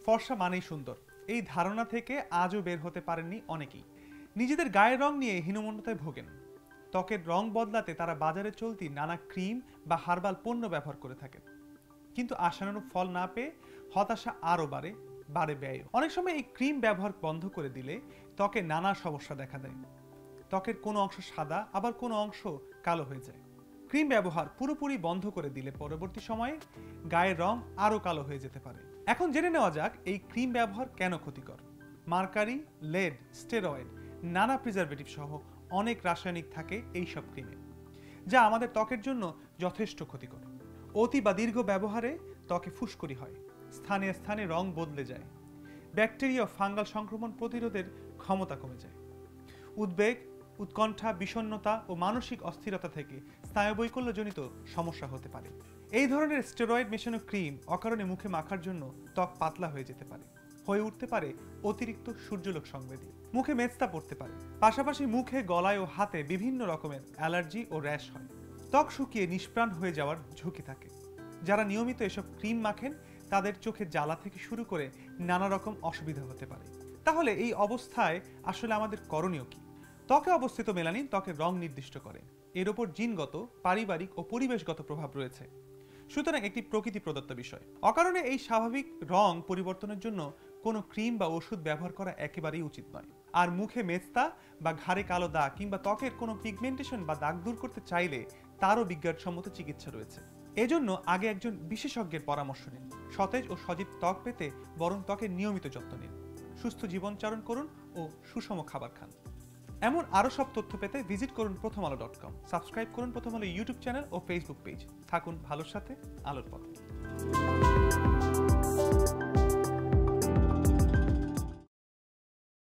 ফর্সা মানেই সুন্দর, এই ধারণা থেকে আজও বের হতে পারেননি অনেকেই। নিজেদের গায়ের রং নিয়ে হীনমন্যতায় ভোগেন। ত্বকের রং বদলাতে তারা বাজারে চলতি নানা ক্রিম বা হার্বাল পণ্য ব্যবহার করে থাকেন, কিন্তু আশানুরূপ ফল না পেয়ে হতাশা আরও বাড়ে ব্যয়। অনেক সময় এই ক্রিম ব্যবহার বন্ধ করে দিলে ত্বকে নানা সমস্যা দেখা দেয়। ত্বকের কোনো অংশ সাদা, আবার কোনো অংশ কালো হয়ে যায়। ক্রিম ব্যবহার পুরোপুরি বন্ধ করে দিলে পরবর্তী সময়ে গায়ের রং আরও কালো হয়ে যেতে পারে। এখন জেনে নেওয়া যাক এই ক্রিম ব্যবহার কেন ক্ষতিকর। মার্কারি, লেড, স্টেরয়েড, নানা প্রিজারভেটিভ সহ অনেক রাসায়নিক থাকে এই সব ক্রিমে, যা আমাদের ত্বকের জন্য যথেষ্ট ক্ষতিকর। অতি বা দীর্ঘ ব্যবহারে ত্বকে ফুসকুড়ি হয়, স্থানে স্থানে রং বদলে যায়, ব্যাকটেরিয়া ও ফাঙ্গাল সংক্রমণ প্রতিরোধের ক্ষমতা কমে যায়। উদ্বেগ, উৎকণ্ঠা, বিষণ্ণতা ও মানসিক অস্থিরতা থেকে স্নায়ুবৈকল্যজনিত সমস্যা হতে পারে। এই ধরনের স্টেরয়েড মেশানো ক্রিম অকারণে মুখে মাখার জন্য ত্বক পাতলা হয়ে যেতে পারে, হয়ে উঠতে পারে অতিরিক্ত সূর্যালোক সংবেদী, মুখে মেস্তা পড়তে পারে। পাশাপাশি মুখে, গলায় ও হাতে বিভিন্ন রকমের অ্যালার্জি ও র্যাশ হয়। ত্বক শুকিয়ে নিষ্প্রাণ হয়ে যাওয়ার ঝুঁকি থাকে। যারা নিয়মিত এসব ক্রিম মাখেন তাদের চোখে জ্বালা থেকে শুরু করে নানা রকম অসুবিধা হতে পারে। তাহলে এই অবস্থায় আসলে আমাদের করণীয় কি? ত্বকে অবস্থিত মেলানিন ত্বকের রং নির্দিষ্ট করে। এর ওপর জিনগত, পারিবারিক ও পরিবেশগত প্রভাব রয়েছে, সুতরাং একটি প্রকৃতি প্রদত্ত বিষয়। অকারণে এই স্বাভাবিক রং পরিবর্তনের জন্য কোনো ক্রিম বা ওষুধ ব্যবহার করা একেবারেই উচিত নয়। আর মুখে মেস্তা বা ঘাড়ে কালো দাগ কিংবা ত্বকের কোনো পিগমেন্টেশন বা দাগ দূর করতে চাইলে তারও বিজ্ঞানসম্মত চিকিৎসা রয়েছে। এজন্য আগে একজন বিশেষজ্ঞের পরামর্শ নিন। সতেজ ও সজীব ত্বক পেতে বরং ত্বকের নিয়মিত যত্ন নিন, সুস্থ জীবনযাপন করুন ও সুষম খাবার খান। এমন আরও সব তথ্য পেতে ভিজিট করুন prothomalo.com। সাবস্ক্রাইব করুন প্রথম আলো ইউটিউব চ্যানেল ও ফেসবুক পেজ। থাকুন ভালোর সাথে, আলোর পথে।